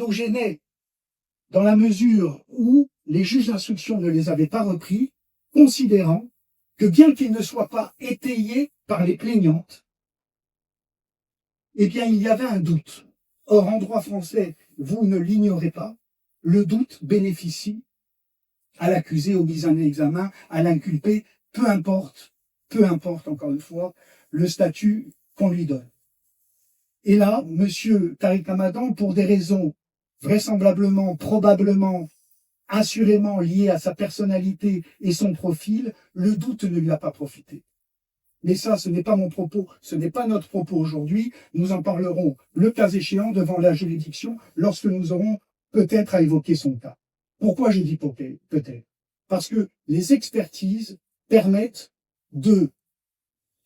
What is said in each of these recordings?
nous gênait dans la mesure où les juges d'instruction ne les avaient pas repris, considérant que bien qu'ils ne soient pas étayés par les plaignantes, eh bien, il y avait un doute. Or, en droit français, vous ne l'ignorez pas, le doute bénéficie à l'accusé, au mis en examen, à l'inculpé, peu importe, encore une fois, le statut qu'on lui donne. Et là, monsieur Tariq Ramadan, pour des raisons vraisemblablement, probablement, assurément liées à sa personnalité et son profil, le doute ne lui a pas profité. Mais ça, ce n'est pas mon propos, ce n'est pas notre propos aujourd'hui. Nous en parlerons, le cas échéant, devant la juridiction, lorsque nous aurons peut-être à évoquer son cas. Pourquoi je dis peut-être? Parce que les expertises permettent de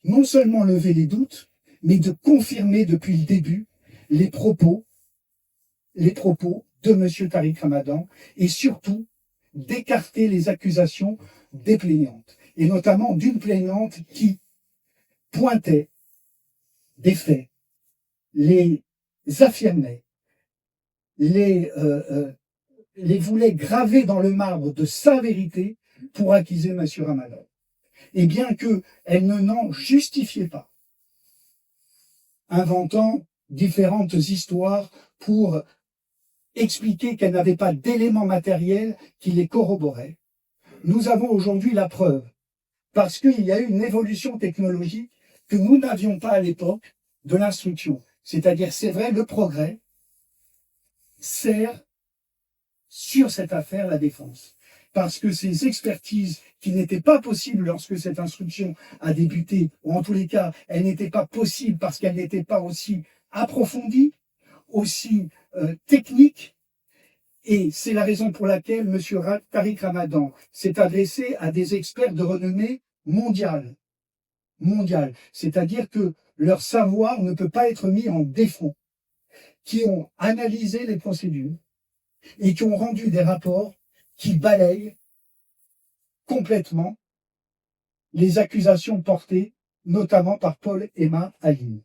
non seulement lever les doutes, mais de confirmer depuis le début les propos de M. Tariq Ramadan et surtout d'écarter les accusations des plaignantes, et notamment d'une plaignante qui pointait des faits, les affirmait, les voulait graver dans le marbre de sa vérité pour accuser M. Ramadan. Et bien qu'elle ne n'en justifiait pas, inventant différentes histoires pour expliquer qu'elle n'avait pas d'éléments matériels qui les corroboraient. Nous avons aujourd'hui la preuve, parce qu'il y a eu une évolution technologique que nous n'avions pas à l'époque de l'instruction. C'est-à-dire, c'est vrai, le progrès sert sur cette affaire la défense. Parce que ces expertises qui n'étaient pas possibles lorsque cette instruction a débuté, ou en tous les cas, elles n'étaient pas possibles parce qu'elles n'étaient pas aussi approfondies, aussi techniques. Et c'est la raison pour laquelle M. Tariq Ramadan s'est adressé à des experts de renommée mondiale. C'est-à-dire que leur savoir ne peut pas être mis en défaut, qui ont analysé les procédures et qui ont rendu des rapports qui balayent complètement les accusations portées, notamment par Paul Emma Aline,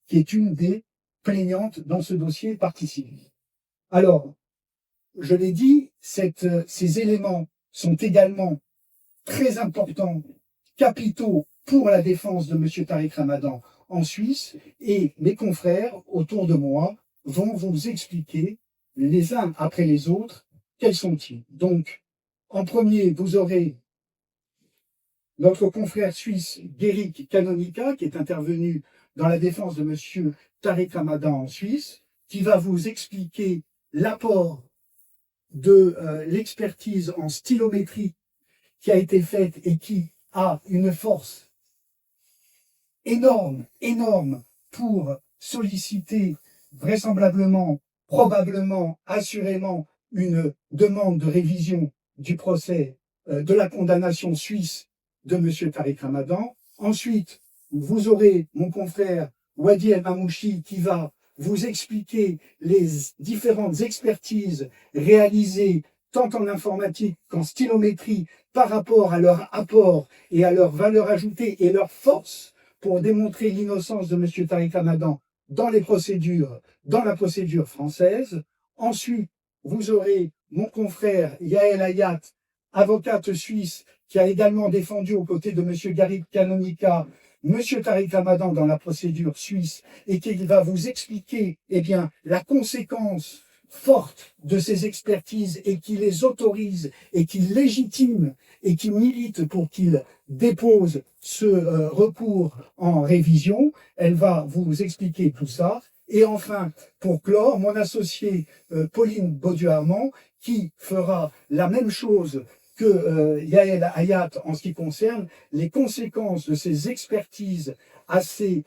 qui est une des plaignantes dans ce dossier partie civile. Alors, je l'ai dit, ces éléments sont également très importants, capitaux pour la défense de M. Tariq Ramadan en Suisse, et mes confrères autour de moi vont vous expliquer les uns après les autres quels sont-ils. Donc, en premier, vous aurez notre confrère suisse Guéric Canonica, qui est intervenu dans la défense de M. Tariq Ramadan en Suisse, qui va vous expliquer l'apport de l'expertise en stylométrie qui a été faite et qui a une force énorme pour solliciter vraisemblablement, probablement, assurément une demande de révision du procès de la condamnation suisse de M. Tariq Ramadan. Ensuite, vous aurez mon confrère Wadi El Mamouchi qui va vous expliquer les différentes expertises réalisées tant en informatique qu'en stylométrie par rapport à leur apport et à leur valeur ajoutée et leur force pour démontrer l'innocence de M. Tariq Ramadan dans la procédure française. Ensuite, vous aurez mon confrère Yael Hayat, avocate suisse, qui a également défendu aux côtés de M. Guéric Canonica M. Tariq Ramadan dans la procédure suisse et qui va vous expliquer la conséquence forte de ces expertises et qui les autorise et qui légitime et qui milite pour qu'il dépose ce recours en révision. Elle va vous expliquer tout ça. Et enfin, pour clore, mon associé Pauline Baudu-Armand qui fera la même chose que Yael Hayat en ce qui concerne les conséquences de ces expertises assez,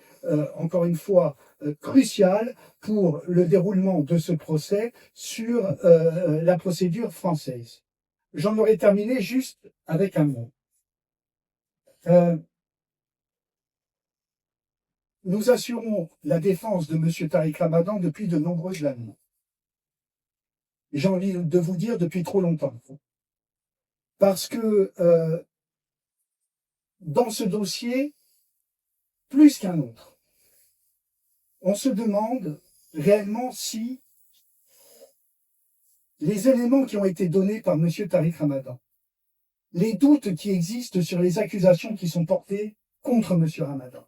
encore une fois, cruciales pour le déroulement de ce procès sur la procédure française. J'en aurais terminé juste avec un mot. Nous assurons la défense de M. Tariq Ramadan depuis de nombreuses années. J'ai envie de vous dire depuis trop longtemps. Parce que dans ce dossier, plus qu'un autre, on se demande réellement si les éléments qui ont été donnés par M. Tariq Ramadan, les doutes qui existent sur les accusations qui sont portées contre M. Ramadan,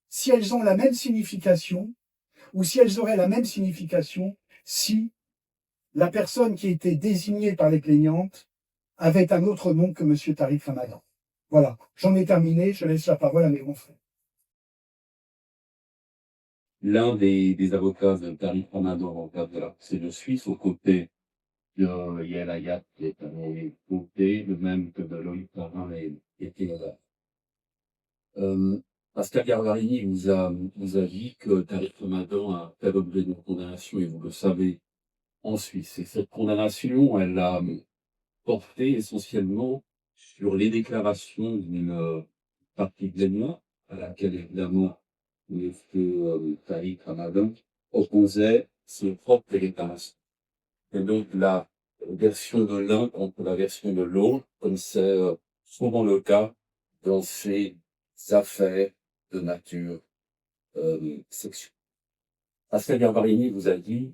si elles ont la même signification, ou si elles auraient la même signification si la personne qui était désignée par les plaignantes avait un autre nom que M. Tariq Ramadan. Voilà, j'en ai terminé, je laisse la parole à mes confrères. L'un des avocats de Tariq Ramadan, avocat de la procédure suisse, aux côtés de Yael Hayat, qui est à mes côtés, le même que de Loïc Marin et Théodore. Pascal Garbarini vous a dit que Tariq Ramadan a fait l'objet d'une condamnation, et vous le savez, en Suisse. Et cette condamnation, elle a porté essentiellement sur les déclarations d'une partie de l'ENA, à laquelle évidemment M. Tariq Ramadan opposait ses propres déclarations. Et donc la version de l'un contre la version de l'autre, comme c'est souvent le cas dans ces affaires de nature sexuelle. Pascal Garbarini vous a dit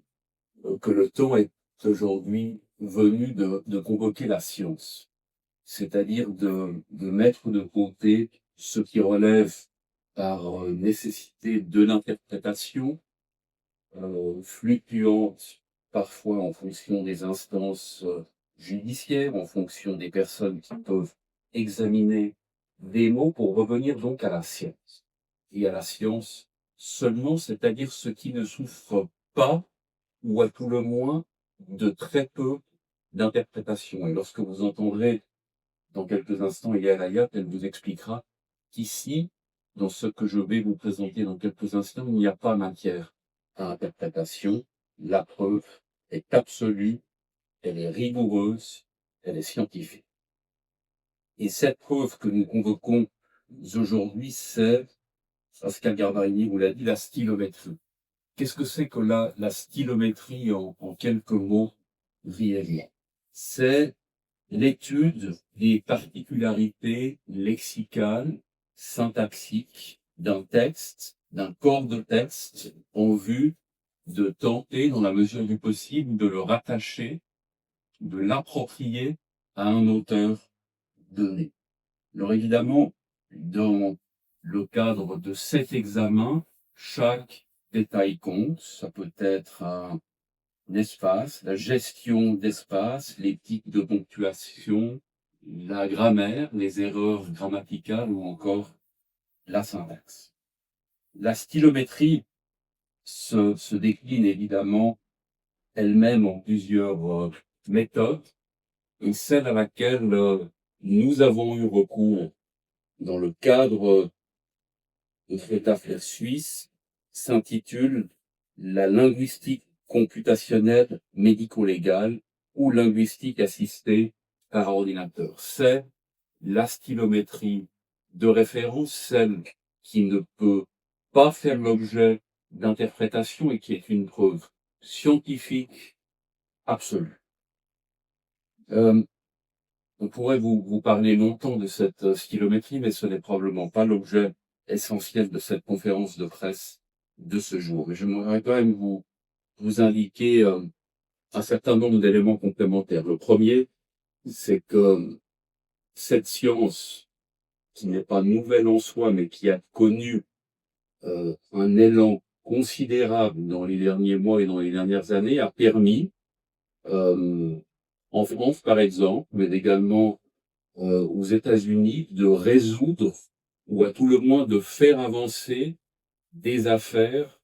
que le temps est aujourd'hui venu de convoquer la science, c'est-à-dire de mettre de côté ce qui relève par nécessité de l'interprétation, fluctuante parfois en fonction des instances judiciaires, en fonction des personnes qui peuvent examiner des mots, pour revenir donc à la science. Et à la science seulement, c'est-à-dire ce qui ne souffre pas, ou à tout le moins, de très peu d'interprétation. Et lorsque vous entendrez dans quelques instants Yael Hayat, elle vous expliquera qu'ici, dans ce que je vais vous présenter dans quelques instants, il n'y a pas matière à interprétation. La preuve est absolue, elle est rigoureuse, elle est scientifique. Et cette preuve que nous convoquons aujourd'hui, c'est, Pascal Garbarini vous l'a dit, la stylométrie. Qu'est-ce que c'est que la stylométrie en quelques mots brièvement? C'est l'étude des particularités lexicales, syntaxiques d'un texte, d'un corps de texte, en vue de tenter, dans la mesure du possible, de le rattacher, de l'approprier à un auteur donné. Alors évidemment, dans le cadre de cet examen, chaque détail compte. Ça peut être un espace, la gestion d'espace, les types de ponctuation, la grammaire, les erreurs grammaticales ou encore la syntaxe. La stylométrie se décline évidemment elle-même en plusieurs méthodes, et celle à laquelle nous avons eu recours dans le cadre de cette affaire suisse s'intitule la linguistique computationnelle médico-légale ou linguistique assistée par ordinateur. C'est la stylométrie de référence, celle qui ne peut pas faire l'objet d'interprétation et qui est une preuve scientifique absolue. On pourrait vous parler longtemps de cette stylométrie, mais ce n'est probablement pas l'objet essentiel de cette conférence de presse de ce jour. Mais j'aimerais quand même vous indiquer un certain nombre d'éléments complémentaires. Le premier, c'est que cette science, qui n'est pas nouvelle en soi, mais qui a connu un élan considérable dans les derniers mois et dans les dernières années, a permis, en France par exemple, mais également aux États-Unis, de résoudre, ou à tout le moins de faire avancer des affaires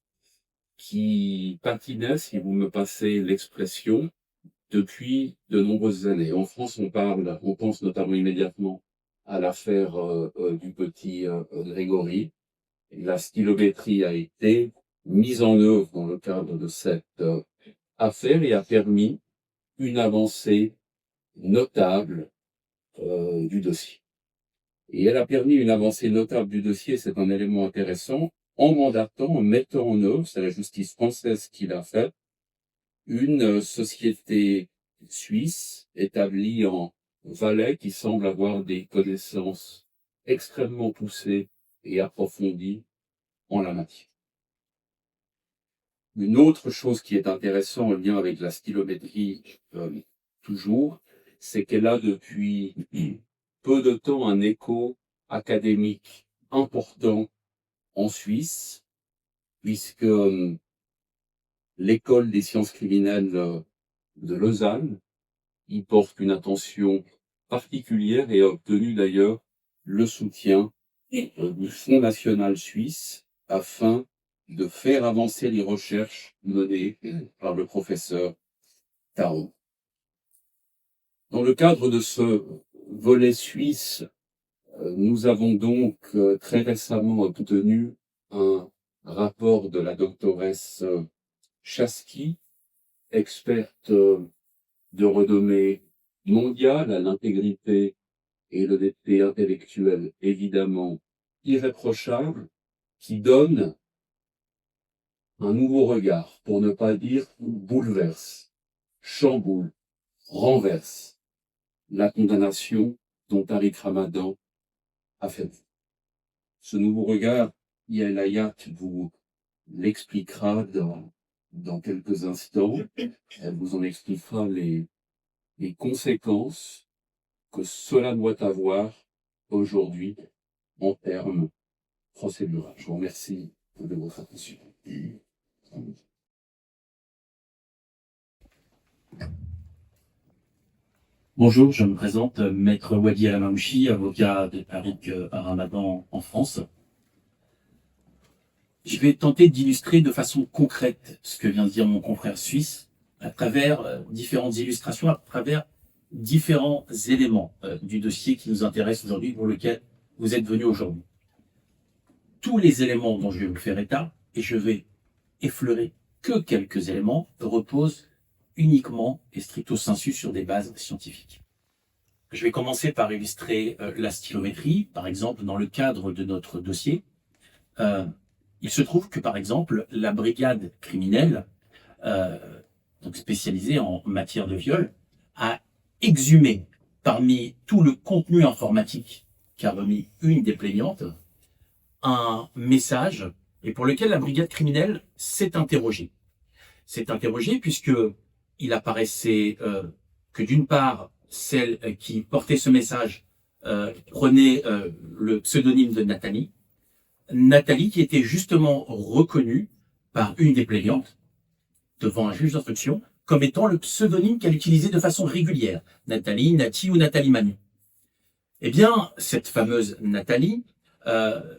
qui patinaient, si vous me passez l'expression, depuis de nombreuses années. En France, on pense notamment immédiatement à l'affaire du petit Grégory. La stylométrie a été mise en œuvre dans le cadre de cette affaire et a permis une avancée notable du dossier. Et elle a permis une avancée notable du dossier, c'est un élément intéressant, en mandatant, en mettant en œuvre, c'est la justice française qui l'a fait, une société suisse établie en Valais qui semble avoir des connaissances extrêmement poussées et approfondies en la matière. Une autre chose qui est intéressante en lien avec la stylométrie, toujours, c'est qu'elle a depuis peu de temps un écho académique important en Suisse, puisque l'école des sciences criminelles de Lausanne y porte une attention particulière et a obtenu d'ailleurs le soutien du Fonds national suisse afin de faire avancer les recherches menées par le professeur Tao. Dans le cadre de ce volet suisse, nous avons donc très récemment obtenu un rapport de la doctoresse Chasky, experte de renommée mondiale à l'intégrité et l'honnêteté intellectuelle évidemment irréprochable, qui donne un nouveau regard, pour ne pas dire bouleverse, chamboule, renverse la condamnation dont Tariq Ramadan a fait. Ce nouveau regard, Yael Hayat vous l'expliquera dans quelques instants. Elle vous en expliquera les conséquences que cela doit avoir aujourd'hui en termes procéduraux. Je vous remercie de votre attention. Bonjour, je me présente, Maître Wadi Alamamouchi, avocat de Tariq Ramadan en France. Je vais tenter d'illustrer de façon concrète ce que vient de dire mon confrère suisse à travers différentes illustrations, à travers différents éléments du dossier qui nous intéresse aujourd'hui, pour lequel vous êtes venus aujourd'hui. Tous les éléments dont je vais vous faire état, et je vais effleurer que quelques éléments, reposent uniquement et stricto sensu sur des bases scientifiques. Je vais commencer par illustrer la stylométrie, par exemple, dans le cadre de notre dossier. Il se trouve que, par exemple, la brigade criminelle, donc spécialisée en matière de viol, a exhumé parmi tout le contenu informatique qu'a remis une des plaignantes un message, et pour lequel la brigade criminelle s'est interrogée. S'est interrogée puisque il apparaissait que d'une part, celle qui portait ce message prenait le pseudonyme de Nathalie. Nathalie qui était justement reconnue par une des plaignantes devant un juge d'instruction comme étant le pseudonyme qu'elle utilisait de façon régulière. Nathalie, Nati ou Nathalie Manu. Eh bien, cette fameuse Nathalie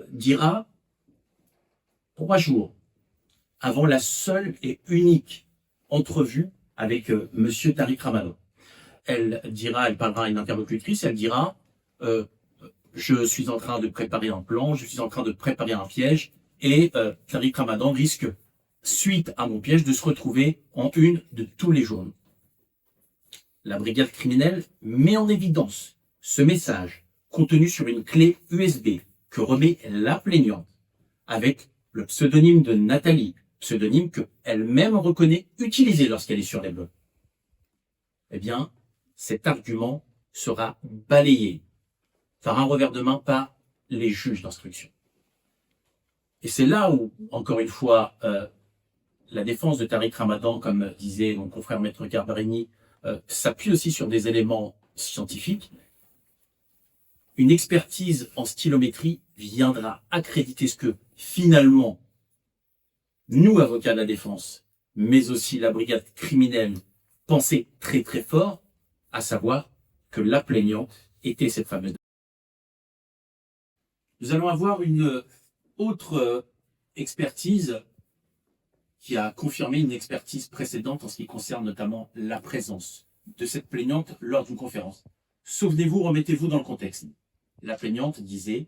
dira 3 jours avant la seule et unique entrevue avec Monsieur Tariq Ramadan. Elle parlera à une interlocutrice, elle dira je suis en train de préparer un plan, je suis en train de préparer un piège, et Tariq Ramadan risque, suite à mon piège, de se retrouver en une de tous les journaux. La brigade criminelle met en évidence ce message contenu sur une clé USB que remet la plaignante avec le pseudonyme de Nathalie, pseudonyme qu'elle-même reconnaît utiliser lorsqu'elle est sur les blogs. Eh bien, cet argument sera balayé par un revers de main par les juges d'instruction. Et c'est là où, encore une fois, la défense de Tariq Ramadan, comme disait mon confrère Maître Garbarini, s'appuie aussi sur des éléments scientifiques. Une expertise en stylométrie viendra accréditer ce que, finalement, nous, avocats de la défense, mais aussi la brigade criminelle, pensaient très très fort, à savoir que la plaignante était cette fameuse. Nous allons avoir une autre expertise qui a confirmé une expertise précédente en ce qui concerne notamment la présence de cette plaignante lors d'une conférence. Souvenez-vous, remettez-vous dans le contexte. La plaignante disait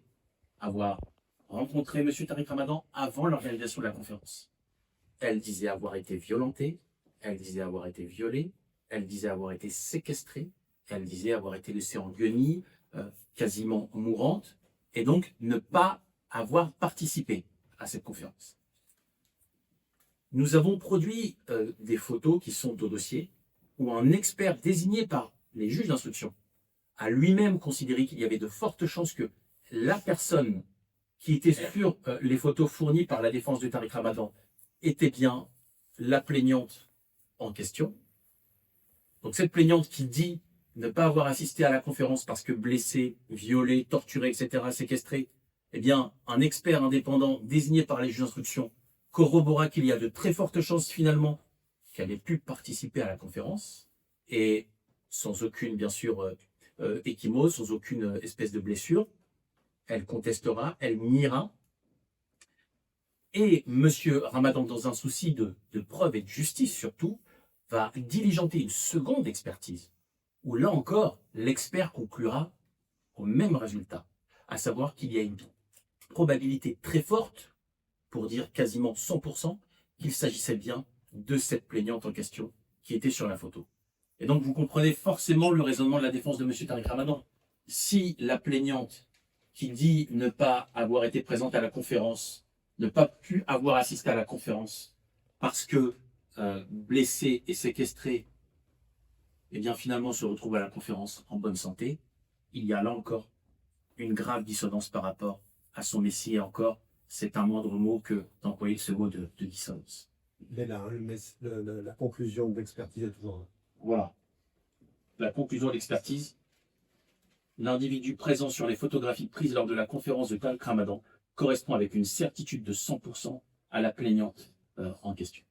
avoir rencontré M. Tariq Ramadan avant l'organisation de la conférence. Elle disait avoir été violentée, elle disait avoir été violée, elle disait avoir été séquestrée, elle disait avoir été laissée en guenilles, quasiment mourante, et donc ne pas avoir participé à cette conférence. Nous avons produit des photos qui sont au dossier, où un expert désigné par les juges d'instruction a lui-même considéré qu'il y avait de fortes chances que la personne qui était sur les photos fournies par la défense de Tariq Ramadan était bien la plaignante en question. Donc cette plaignante qui dit ne pas avoir assisté à la conférence parce que blessée, violée, torturée, etc., séquestrée, eh bien, un expert indépendant désigné par les juges d'instruction corrobora qu'il y a de très fortes chances finalement qu'elle ait pu participer à la conférence et sans aucune, bien sûr, échymose, sans aucune espèce de blessure. Elle contestera, elle niera. Et M. Ramadan, dans un souci de preuve et de justice surtout, va diligenter une seconde expertise, où là encore, l'expert conclura au même résultat, à savoir qu'il y a une probabilité très forte, pour dire quasiment 100%, qu'il s'agissait bien de cette plaignante en question qui était sur la photo. Et donc vous comprenez forcément le raisonnement de la défense de M. Tariq Ramadan. Si la plaignante qui dit ne pas avoir été présente à la conférence, ne pas pu avoir assisté à la conférence, parce que blessée et séquestrée, eh bien finalement se retrouve à la conférence en bonne santé, il y a là encore une grave dissonance par rapport à son messie, et encore, c'est un moindre mot que d'employer ce mot de dissonance. Il est là, hein, la conclusion de l'expertise est toujours là. Voilà. La conclusion de l'expertise, l'individu présent sur les photographies prises lors de la conférence de Tariq Ramadan correspond avec une certitude de 100% à la plaignante en question.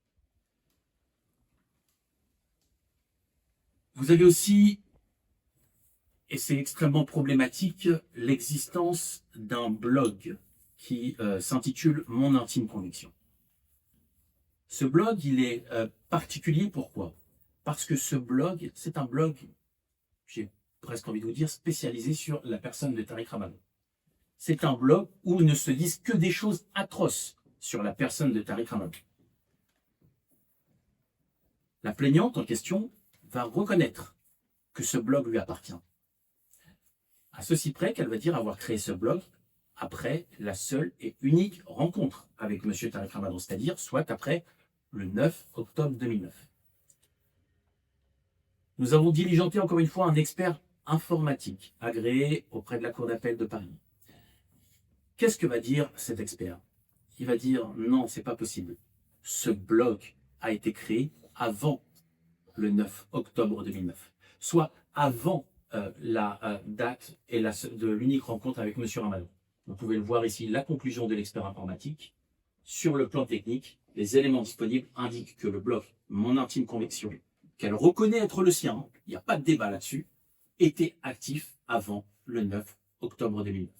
Vous avez aussi, et c'est extrêmement problématique, l'existence d'un blog qui s'intitule « Mon intime conviction ». Ce blog, il est particulier, pourquoi? Parce que ce blog, c'est un blog, j'ai presque envie de vous dire, spécialisé sur la personne de Tariq Ramadan. C'est un blog où ne se disent que des choses atroces sur la personne de Tariq Ramadan. La plaignante en question va reconnaître que ce blog lui appartient. À ceci près qu'elle va dire avoir créé ce blog après la seule et unique rencontre avec M. Tariq Ramadan, c'est-à-dire soit après le 9 octobre 2009. Nous avons diligenté encore une fois un expert informatique agréé auprès de la Cour d'appel de Paris. Qu'est-ce que va dire cet expert? Il va dire non, c'est pas possible. Ce blog a été créé avant le 9 octobre 2009, soit avant la date et de l'unique rencontre avec M. Ramadan. Vous pouvez le voir ici, la conclusion de l'expert informatique. Sur le plan technique, les éléments disponibles indiquent que le blog Mon intime conviction, qu'elle reconnaît être le sien, il n'y a pas de débat là-dessus, était actif avant le 9 octobre 2009.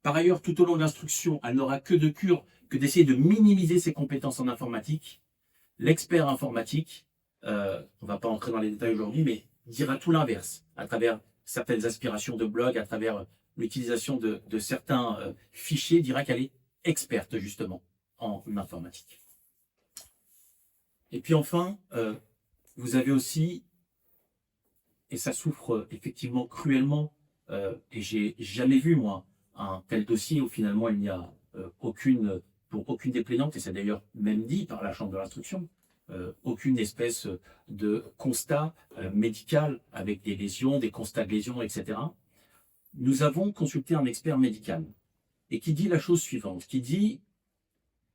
Par ailleurs, tout au long de l'instruction, elle n'aura que de cure que d'essayer de minimiser ses compétences en informatique. L'expert informatique, on ne va pas entrer dans les détails aujourd'hui, mais dira tout l'inverse, à travers certaines aspirations de blog, à travers l'utilisation de certains fichiers, dira qu'elle est experte justement en informatique. Et puis enfin, vous avez aussi, et ça souffre effectivement cruellement, et j'ai jamais vu moi un tel dossier où finalement il n'y a pour aucune des plaignantes, et c'est d'ailleurs même dit par la Chambre de l'instruction, aucune espèce de constat médical avec des lésions, des constats de lésions, etc. Nous avons consulté un expert médical et qui dit la chose suivante, qui dit,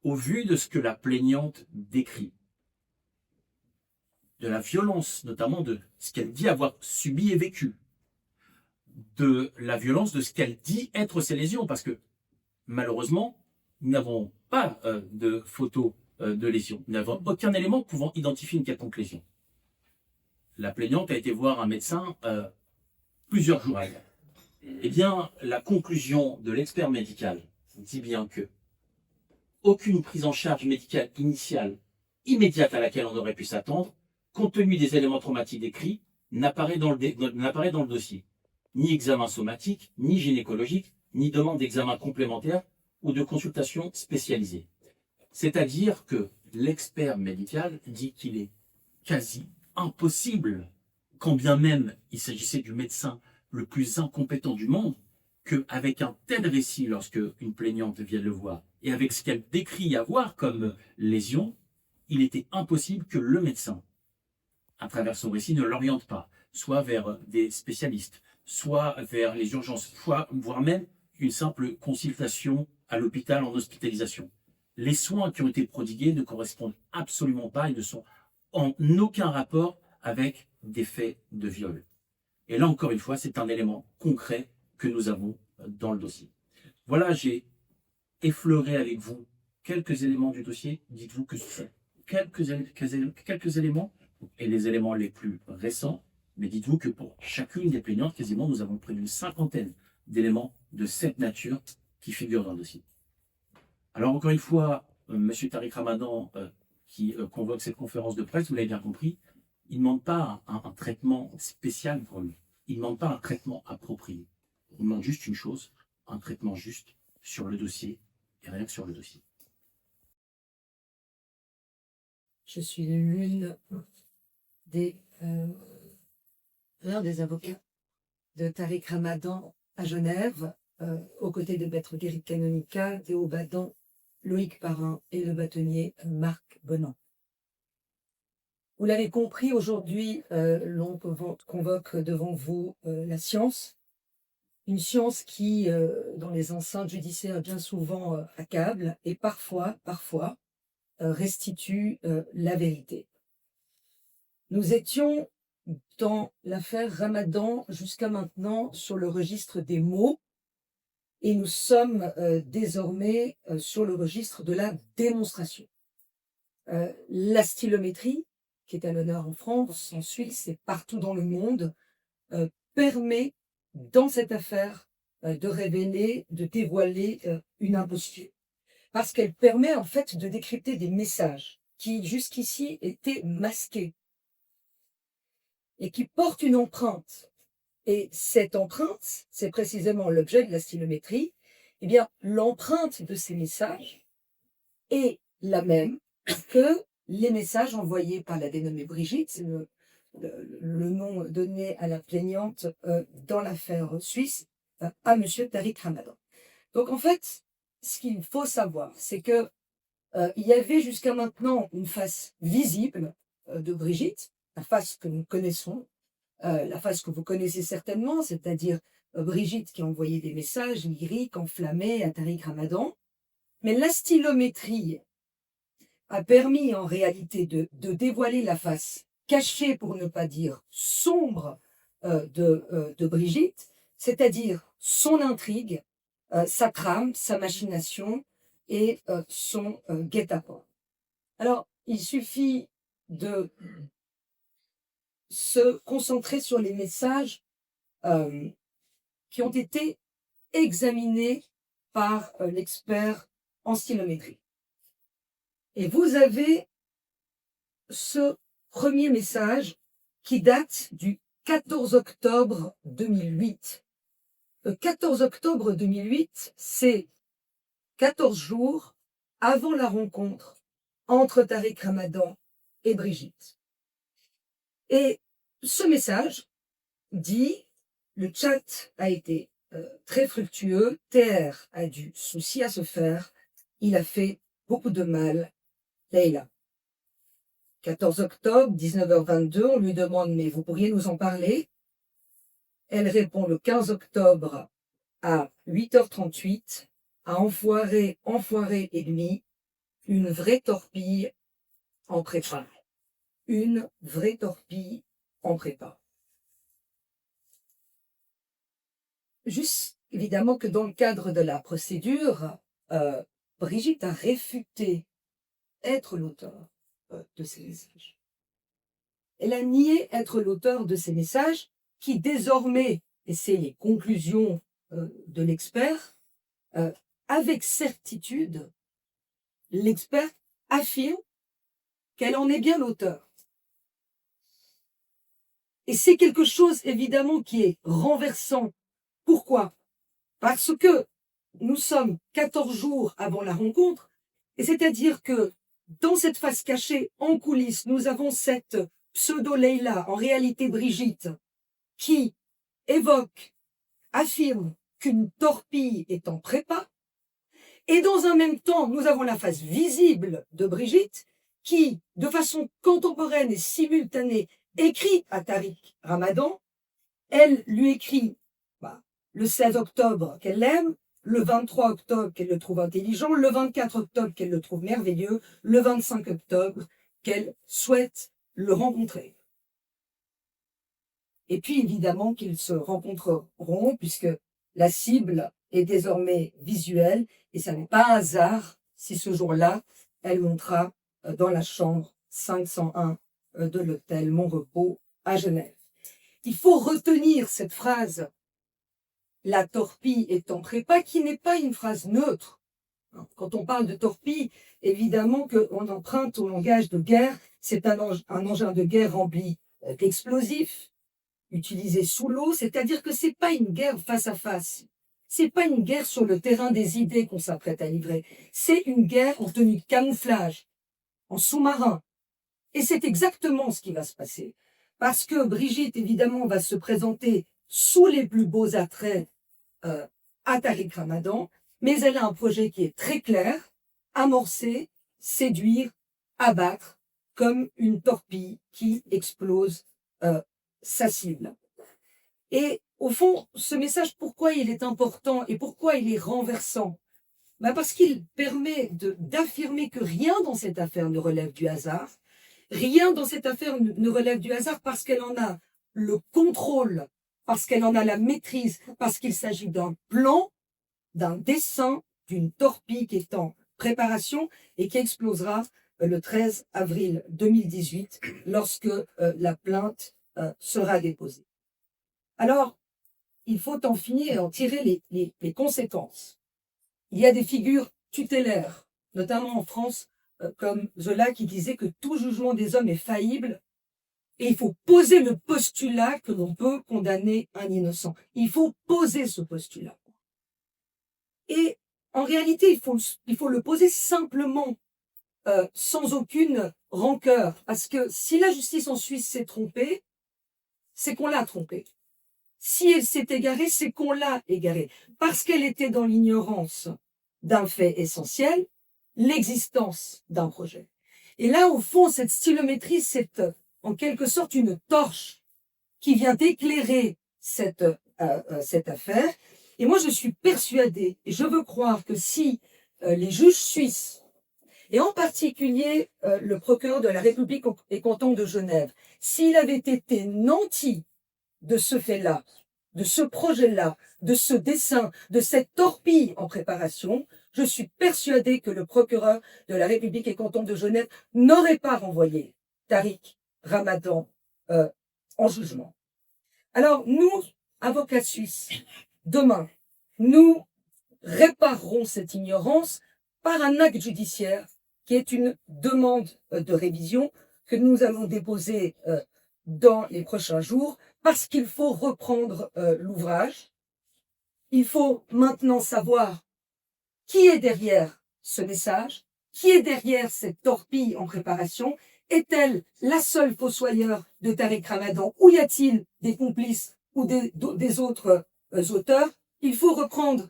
au vu de ce que la plaignante décrit, de la violence, notamment de ce qu'elle dit avoir subi et vécu, de la violence de ce qu'elle dit être ses lésions, parce que malheureusement, nous n'avons pas de photos de lésions, nous n'avons aucun élément pouvant identifier une quelconque lésion. La plaignante a été voir un médecin plusieurs jours après. Eh bien, la conclusion de l'expert médical dit bien que aucune prise en charge médicale initiale, immédiate à laquelle on aurait pu s'attendre, compte tenu des éléments traumatiques décrits, n'apparaît dans le dossier. Ni examen somatique, ni gynécologique, ni demande d'examen complémentaire ou de consultation spécialisée. C'est-à-dire que l'expert médical dit qu'il est quasi impossible, quand bien même il s'agissait du médecin le plus incompétent du monde, qu'avec un tel récit, lorsque une plaignante vient le voir, et avec ce qu'elle décrit avoir comme lésion, il était impossible que le médecin, à travers son récit, ne l'oriente pas, soit vers des spécialistes, soit vers les urgences, voire même une simple consultation à l'hôpital en hospitalisation. les soins qui ont été prodigués ne correspondent absolument pas et ne sont en aucun rapport avec des faits de viol. Et là, encore une fois, c'est un élément concret que nous avons dans le dossier. Voilà, j'ai effleuré avec vous quelques éléments du dossier. Dites-vous que ce sont quelques éléments, et les éléments les plus récents, mais dites-vous que pour chacune des plaignantes, quasiment, nous avons près d'une cinquantaine d'éléments de cette nature qui figurent dans le dossier. Alors, encore une fois, M. Tariq Ramadan, qui convoque cette conférence de presse, vous l'avez bien compris, il ne demande pas un traitement spécial pour lui. Il ne demande pas un traitement approprié. Il demande juste une chose, un traitement juste sur le dossier, et rien que sur le dossier. Je suis l'une des l'un des avocats de Tariq Ramadan à Genève, aux côtés de Maître Guéric Canonica, Théo Badan, Loïc Parrain et le bâtonnier Marc Bonan. Vous l'avez compris, aujourd'hui, l'on convoque devant vous la science, une science qui, dans les enceintes judiciaires, bien souvent accable et parfois, restitue la vérité. Nous étions dans l'affaire Ramadan jusqu'à maintenant sur le registre des mots et nous sommes désormais sur le registre de la démonstration. La stylométrie, qui est à l'honneur en France, en Suisse et partout dans le monde, permet dans cette affaire de révéler, de dévoiler une imposture. Parce qu'elle permet en fait de décrypter des messages qui jusqu'ici étaient masqués et qui portent une empreinte. Et cette empreinte, c'est précisément l'objet de la stylométrie. Eh bien, l'empreinte de ces messages est la même que les messages envoyés par la dénommée Brigitte, c'est le nom donné à la plaignante dans l'affaire suisse, à Monsieur Tariq Ramadan. Donc en fait, ce qu'il faut savoir, c'est que il y avait jusqu'à maintenant une face visible de Brigitte, la face que nous connaissons, la face que vous connaissez certainement, c'est-à-dire Brigitte qui envoyait des messages lyriques, enflammés à Tariq Ramadan. Mais la stylométrie a permis en réalité de dévoiler la face cachée, pour ne pas dire sombre, de Brigitte, c'est-à-dire son intrigue, sa trame, sa machination et son guet-apens. Alors, il suffit de se concentrer sur les messages qui ont été examinés par l'expert en stylométrie. Et vous avez ce premier message qui date du 14 octobre 2008. Le 14 octobre 2008, c'est 14 jours avant la rencontre entre Tariq Ramadan et Brigitte. Et ce message dit, le chat a été très fructueux, TR a du souci à se faire, il a fait beaucoup de mal, Leïla. 14 octobre, 19h22, on lui demande « mais vous pourriez nous en parler ?» Elle répond le 15 octobre à 8h38, à enfoiré et demi, une vraie torpille en prépa. Une vraie torpille en prépa. Juste, évidemment que dans le cadre de la procédure, Brigitte a réfuté être l'auteur de ces messages. Elle a nié être l'auteur de ces messages qui désormais, et c'est les conclusions de l'expert, avec certitude, l'expert affirme qu'elle en est bien l'auteur. Et c'est quelque chose, évidemment, qui est renversant. Pourquoi? Parce que nous sommes 14 jours avant la rencontre, et c'est-à-dire que dans cette face cachée, en coulisses, nous avons cette pseudo-Leïla, en réalité Brigitte, qui évoque, affirme qu'une torpille est en prépa, et dans un même temps, nous avons la face visible de Brigitte, qui, de façon contemporaine et simultanée, écrit à Tariq Ramadan. Elle lui écrit le 16 octobre qu'elle l'aime, le 23 octobre qu'elle le trouve intelligent, le 24 octobre qu'elle le trouve merveilleux, le 25 octobre qu'elle souhaite le rencontrer. Et puis évidemment qu'ils se rencontreront puisque la cible est désormais visuelle et ça n'est pas un hasard si ce jour-là, elle montera dans la chambre 501 de l'hôtel Montrepos à Genève. Il faut retenir cette phrase « la torpille est en prépa » qui n'est pas une phrase neutre. Quand on parle de torpille, évidemment qu'on emprunte au langage de guerre, c'est un engin de guerre rempli d'explosifs, utilisé sous l'eau, c'est-à-dire que c'est pas une guerre face à face. C'est pas une guerre sur le terrain des idées qu'on s'apprête à livrer. C'est une guerre en tenue de camouflage, en sous-marin. Et c'est exactement ce qui va se passer. Parce que Brigitte, évidemment, va se présenter sous les plus beaux attraits à Tariq Ramadan, mais elle a un projet qui est très clair, amorcer, séduire, abattre, comme une torpille qui explose sa cible. Et au fond, ce message, pourquoi il est important et pourquoi il est renversant? Parce qu'il permet d'affirmer que rien dans cette affaire ne relève du hasard. Rien dans cette affaire ne relève du hasard parce qu'elle en a le contrôle, parce qu'elle en a la maîtrise, parce qu'il s'agit d'un plan, d'un dessin, d'une torpille qui est en préparation et qui explosera le 13 avril 2018 lorsque la plainte sera déposée. Alors, il faut en finir et en tirer les conséquences. Il y a des figures tutélaires, notamment en France, comme Zola qui disait que tout jugement des hommes est faillible et il faut poser le postulat que l'on peut condamner un innocent. Il faut poser ce postulat. Et en réalité, il faut le poser simplement, sans aucune rancœur, parce que si la justice en Suisse s'est trompée, c'est qu'on l'a trompée. Si elle s'est égarée, c'est qu'on l'a égarée, parce qu'elle était dans l'ignorance d'un fait essentiel, l'existence d'un projet. Et là, au fond, cette stylométrie, c'est en quelque sorte une torche qui vient éclairer cette affaire. Et moi, je suis persuadée, et je veux croire que si les juges suisses, et en particulier le procureur de la République et canton de Genève, s'il avait été nanti de ce fait-là, de ce projet-là, de ce dessin, de cette torpille en préparation, je suis persuadée que le procureur de la République et canton de Genève n'aurait pas renvoyé Tariq Ramadan en jugement. Alors, nous, avocats suisses, demain, nous réparerons cette ignorance par un acte judiciaire qui est une demande de révision que nous allons déposer dans les prochains jours parce qu'il faut reprendre l'ouvrage. Il faut maintenant savoir qui est derrière ce message, qui est derrière cette torpille en préparation. Est-elle la seule fossoyeur de Tariq Ramadan ou y a-t-il des complices ou des autres auteurs? Il faut reprendre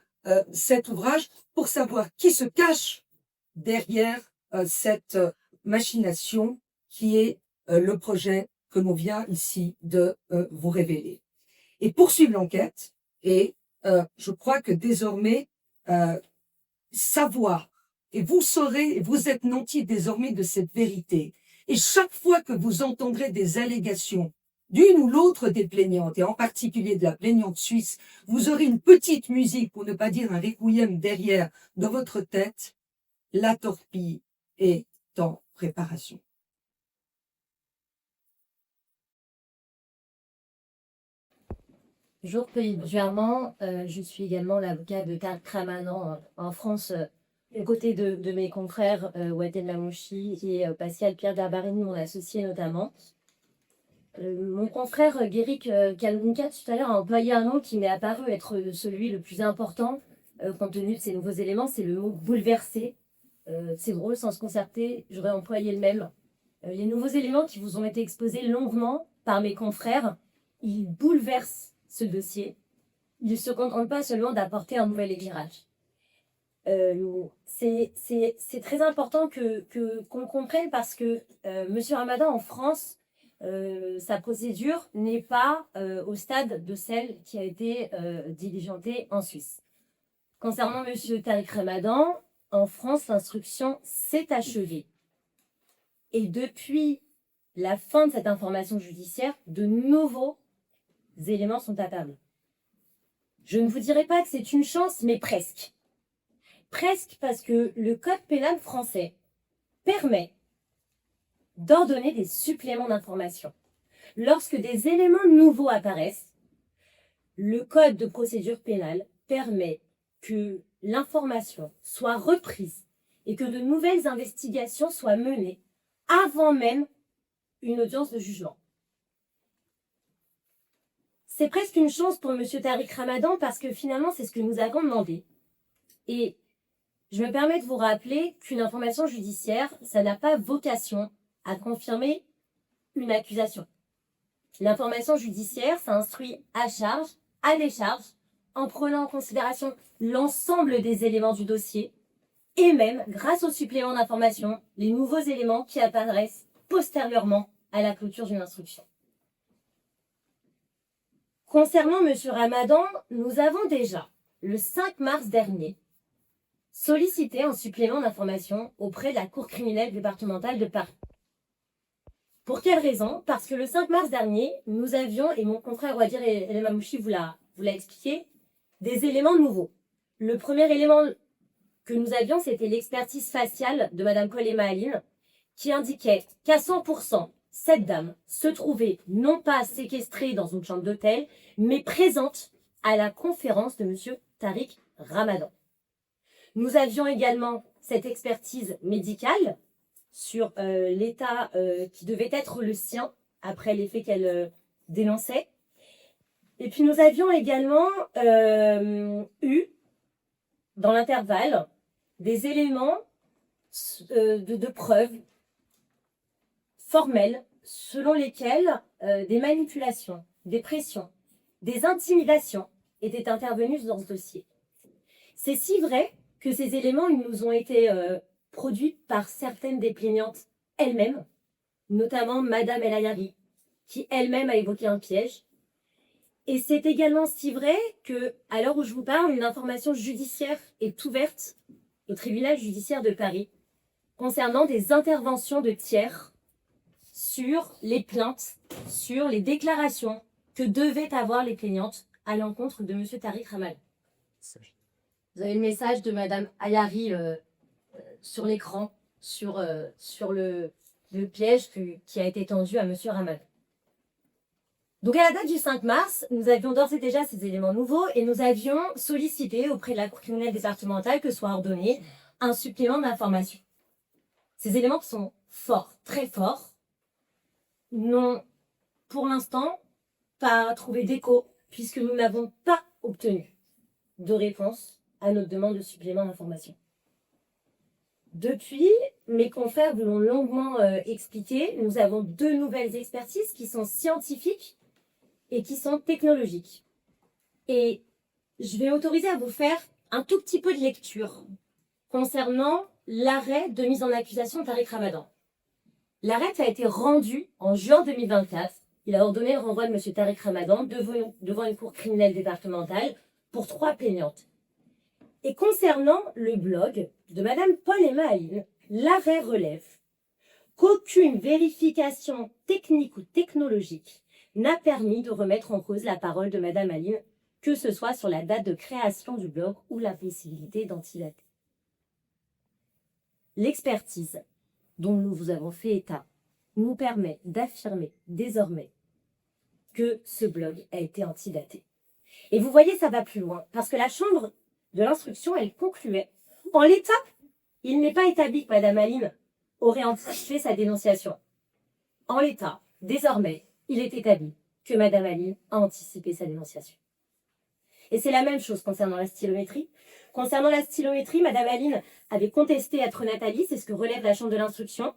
cet ouvrage pour savoir qui se cache derrière cette machination qui est le projet que l'on vient ici de vous révéler. Et poursuivre l'enquête, et je crois que désormais, savoir, et vous saurez, vous êtes nantis désormais de cette vérité, et chaque fois que vous entendrez des allégations d'une ou l'autre des plaignantes, et en particulier de la plaignante suisse, vous aurez une petite musique, pour ne pas dire un requiem derrière, dans votre tête, la torpille est en préparation. Bonjour, Pauline Germain. Je suis également l'avocat de Tariq Ramadan en France, aux côtés de mes confrères Ouadel Mamouchi et Pascal Pierre Garbarini, mon associé notamment. Mon confrère Guéric Kalunka tout à l'heure a employé un mot qui m'est apparu être celui le plus important compte tenu de ces nouveaux éléments, c'est le mot bouleversé. C'est drôle, sans se concerter, j'aurais employé le même. Les nouveaux éléments qui vous ont été exposés longuement par mes confrères, ils bouleversent ce dossier. Ils ne se contentent pas seulement d'apporter un nouvel éclairage. C'est très important qu'on comprenne parce que M. Ramadan en France, sa procédure n'est pas au stade de celle qui a été diligentée en Suisse. Concernant M. Tariq Ramadan, en France, l'instruction s'est achevée. Et depuis la fin de cette information judiciaire, de nouveaux éléments sont apparus. Je ne vous dirai pas que c'est une chance, mais presque. Presque parce que le Code pénal français permet d'ordonner des suppléments d'information. Lorsque des éléments nouveaux apparaissent, le Code de procédure pénale permet que l'information soit reprise et que de nouvelles investigations soient menées avant même une audience de jugement. C'est presque une chance pour M. Tariq Ramadan parce que finalement, c'est ce que nous avons demandé. Et je me permets de vous rappeler qu'une information judiciaire, ça n'a pas vocation à confirmer une accusation. L'information judiciaire, ça instruit à charge, à décharge, en prenant en considération l'ensemble des éléments du dossier et même, grâce au supplément d'information, les nouveaux éléments qui apparaissent postérieurement à la clôture d'une instruction. Concernant M. Ramadan, nous avons déjà, le 5 mars dernier, sollicité un supplément d'information auprès de la Cour criminelle départementale de Paris. Pour quelle raison? Parce que le 5 mars dernier, nous avions, et mon confrère Wadir El Mamouchi vous l'a expliqué, des éléments nouveaux. Le premier élément que nous avions, c'était l'expertise faciale de Mme Paul-Emma Aline, qui indiquait qu'à 100%, cette dame se trouvait non pas séquestrée dans une chambre d'hôtel, mais présente à la conférence de M. Tariq Ramadan. Nous avions également cette expertise médicale sur l'état qui devait être le sien après les faits qu'elle dénonçait. Et puis nous avions également eu, dans l'intervalle, des éléments de preuves formelles selon lesquelles des manipulations, des pressions, des intimidations étaient intervenues dans ce dossier. C'est si vrai que ces éléments ils nous ont été produits par certaines des plaignantes elles-mêmes, notamment Madame El Ayari, qui elle-même a évoqué un piège. Et c'est également si vrai que, à l'heure où je vous parle, une information judiciaire est ouverte au tribunal judiciaire de Paris concernant des interventions de tiers sur les plaintes, sur les déclarations que devaient avoir les plaignantes à l'encontre de M. Tariq Ramadan. Vous avez le message de Madame Ayari sur l'écran, sur le piège qui a été tendu à M. Ramadan. Donc à la date du 5 mars, nous avions d'ores et déjà ces éléments nouveaux et nous avions sollicité auprès de la Cour criminelle départementale que soit ordonné un supplément d'information. Ces éléments qui sont forts, très forts, n'ont pour l'instant pas trouvé d'écho puisque nous n'avons pas obtenu de réponse à notre demande de supplément d'information. Depuis, mes confrères vous l'ont longuement expliqué, nous avons 2 nouvelles expertises qui sont scientifiques et qui sont technologiques. Et je vais m'autoriser à vous faire un tout petit peu de lecture concernant l'arrêt de mise en accusation de Tariq Ramadan. L'arrêt a été rendu en juin 2024. Il a ordonné le renvoi de M. Tariq Ramadan devant une cour criminelle départementale pour 3 plaignantes. Et concernant le blog de Mme Paul-Emma Aline, l'arrêt relève qu'aucune vérification technique ou technologique n'a permis de remettre en cause la parole de Mme Aline, que ce soit sur la date de création du blog ou la possibilité d'antidater. L'expertise dont nous vous avons fait état nous permet d'affirmer désormais que ce blog a été antidaté. Et vous voyez, ça va plus loin, parce que la chambre de l'instruction, elle concluait « En l'état, il n'est pas établi que Mme Aline aurait anticipé sa dénonciation. En l'état, désormais, il est établi que Mme Aline a anticipé sa dénonciation. » Et c'est la même chose concernant la stylométrie. Concernant la stylométrie, Mme Aline avait contesté être Nathalie, c'est ce que relève la chambre de l'instruction,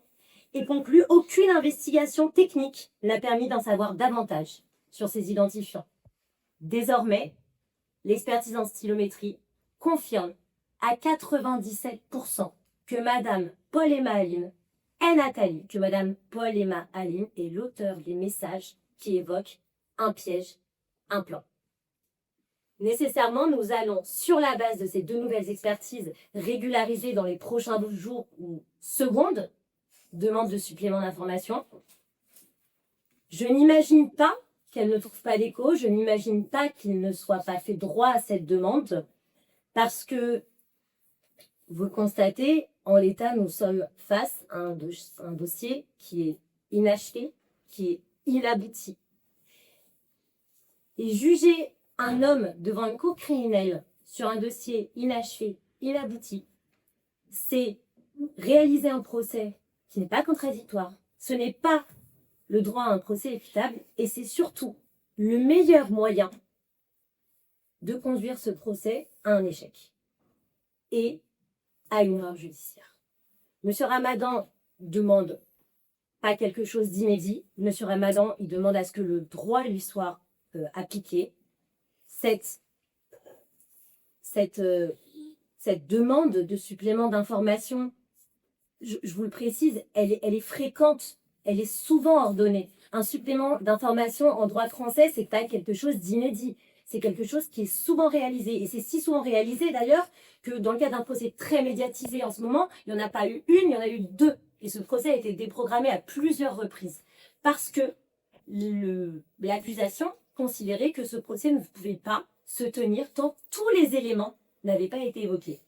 et conclut aucune investigation technique n'a permis d'en savoir davantage sur ces identifiants. Désormais, l'expertise en stylométrie confirme à 97% que Mme Paul-Emma Aline est Nathalie, que Mme Paul-Emma Aline est l'auteur des messages qui évoquent un piège, un plan. Nécessairement, nous allons, sur la base de ces 2 nouvelles expertises, régulariser dans les prochains jours ou secondes demande de supplément d'information. Je n'imagine pas qu'elle ne trouve pas d'écho, je n'imagine pas qu'il ne soit pas fait droit à cette demande, parce que, vous le constatez, en l'état, nous sommes face à un dossier qui est inachevé, qui est inabouti. Et juger un homme devant une cour criminelle sur un dossier inachevé, inabouti, c'est réaliser un procès qui n'est pas contradictoire. Ce n'est pas le droit à un procès équitable et c'est surtout le meilleur moyen de conduire ce procès à un échec et à une erreur judiciaire. Monsieur Ramadan demande pas quelque chose d'inédit. Monsieur Ramadan, il demande à ce que le droit lui soit appliqué. Cette demande de supplément d'information, je vous le précise, elle est fréquente, elle est souvent ordonnée. Un supplément d'information en droit français, c'est pas quelque chose d'inédit. C'est quelque chose qui est souvent réalisé. Et c'est si souvent réalisé d'ailleurs que dans le cas d'un procès très médiatisé en ce moment, il n'y en a pas eu une, il y en a eu 2. Et ce procès a été déprogrammé à plusieurs reprises. Parce que l'accusation considérait que ce procès ne pouvait pas se tenir tant tous les éléments n'avaient pas été évoqués.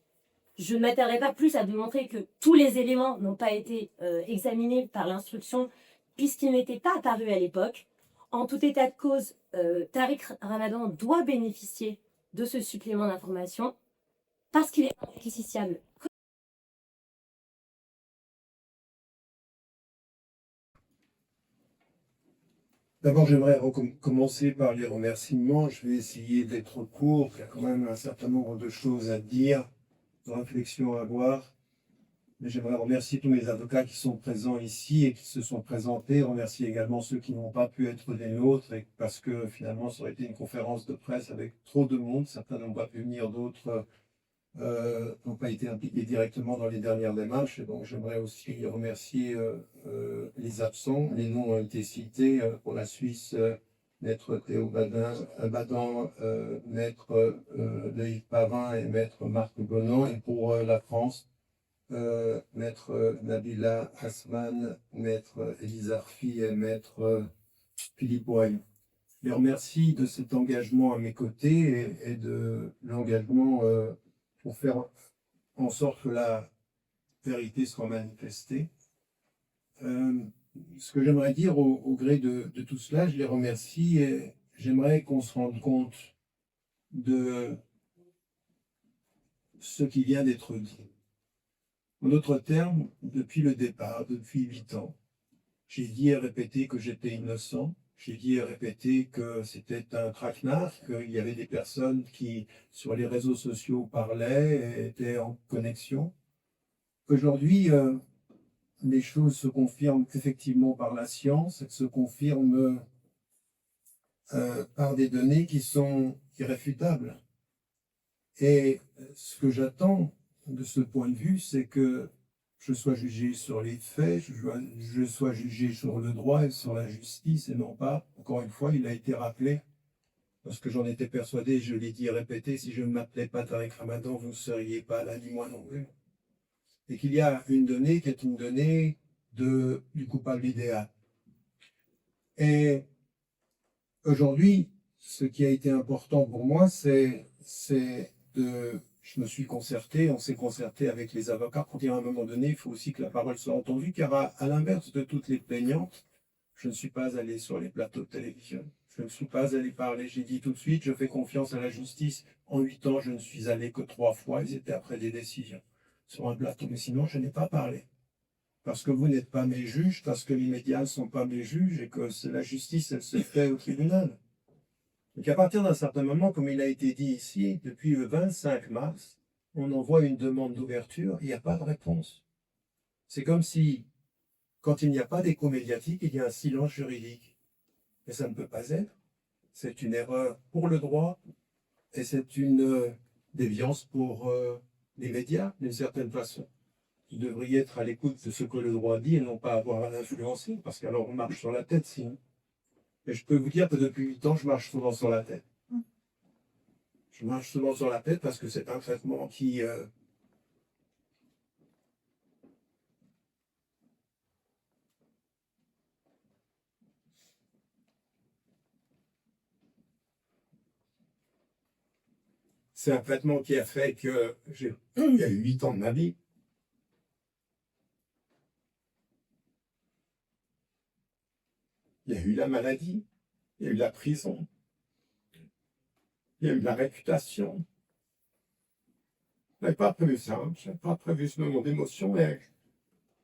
Je ne m'attarderai pas plus à démontrer que tous les éléments n'ont pas été examinés par l'instruction puisqu'ils n'étaient pas apparus à l'époque. En tout état de cause, Tariq Ramadan doit bénéficier de ce supplément d'information parce qu'il est injustifiable. D'abord, j'aimerais commencer par les remerciements. Je vais essayer d'être court. Il y a quand même un certain nombre de choses à dire, de réflexions à avoir. Mais j'aimerais remercier tous mes avocats qui sont présents ici et qui se sont présentés. Remercier également ceux qui n'ont pas pu être des nôtres parce que finalement, ça aurait été une conférence de presse avec trop de monde. Certains n'ont pas pu venir, d'autres n'ont pas été impliqués directement dans les dernières démarches. Et donc, j'aimerais aussi remercier les absents. Les noms ont été cités pour la Suisse. Maître Théo Badan, Maître Loïc Pavin et Maître Marc Bonan. Et pour la France, Maître Nabila Asman, Maître Elisa Arfi et Maître Philippe Boyle. Je les remercie de cet engagement à mes côtés et de l'engagement pour faire en sorte que la vérité soit manifestée. Ce que j'aimerais dire au gré de tout cela, je les remercie et j'aimerais qu'on se rende compte de ce qui vient d'être dit. En d'autres termes, depuis le départ, depuis 8 ans, j'ai dit et répété que j'étais innocent. J'ai dit et répété que c'était un traquenard, qu'il y avait des personnes qui, sur les réseaux sociaux, parlaient et étaient en connexion. Aujourd'hui, les choses se confirment effectivement par la science, elles se confirment par des données qui sont irréfutables. Et ce que j'attends de ce point de vue, c'est que je sois jugé sur les faits, je sois jugé sur le droit et sur la justice, et non pas, encore une fois, il a été rappelé, parce que j'en étais persuadé, je l'ai dit et répété, si je ne m'appelais pas Tariq Ramadan, vous ne seriez pas là, ni moi non plus. Et qu'il y a une donnée qui est une donnée du coupable idéal. Et aujourd'hui, ce qui a été important pour moi, je me suis concerté, on s'est concerté avec les avocats pour dire à un moment donné, il faut aussi que la parole soit entendue, car à l'inverse de toutes les plaignantes, je ne suis pas allé sur les plateaux de télévision. Je ne suis pas allé parler. J'ai dit tout de suite, je fais confiance à la justice. En 8 ans, je ne suis allé que 3 fois. Ils étaient après des décisions sur un plateau. Mais sinon, je n'ai pas parlé. Parce que vous n'êtes pas mes juges, parce que les médias ne sont pas mes juges et que la justice, elle se fait au tribunal. Donc à partir d'un certain moment, comme il a été dit ici, depuis le 25 mars, on envoie une demande d'ouverture, il n'y a pas de réponse. C'est comme si, quand il n'y a pas d'écho médiatique, il y a un silence juridique. Et ça ne peut pas être. C'est une erreur pour le droit et c'est une déviance pour les médias, d'une certaine façon. Vous devriez être à l'écoute de ce que le droit dit et non pas avoir à l'influencer, parce qu'alors on marche sur la tête sinon. Et je peux vous dire que depuis 8 ans, je marche souvent sur la tête. Je marche souvent sur la tête parce que c'est un traitement qui... c'est un traitement qui a fait que il y a eu 8 ans de ma vie. Il y a eu la maladie, il y a eu la prison, il y a eu la réputation. Je n'avais pas prévu ça, hein. Je n'avais pas prévu ce moment d'émotion, mais à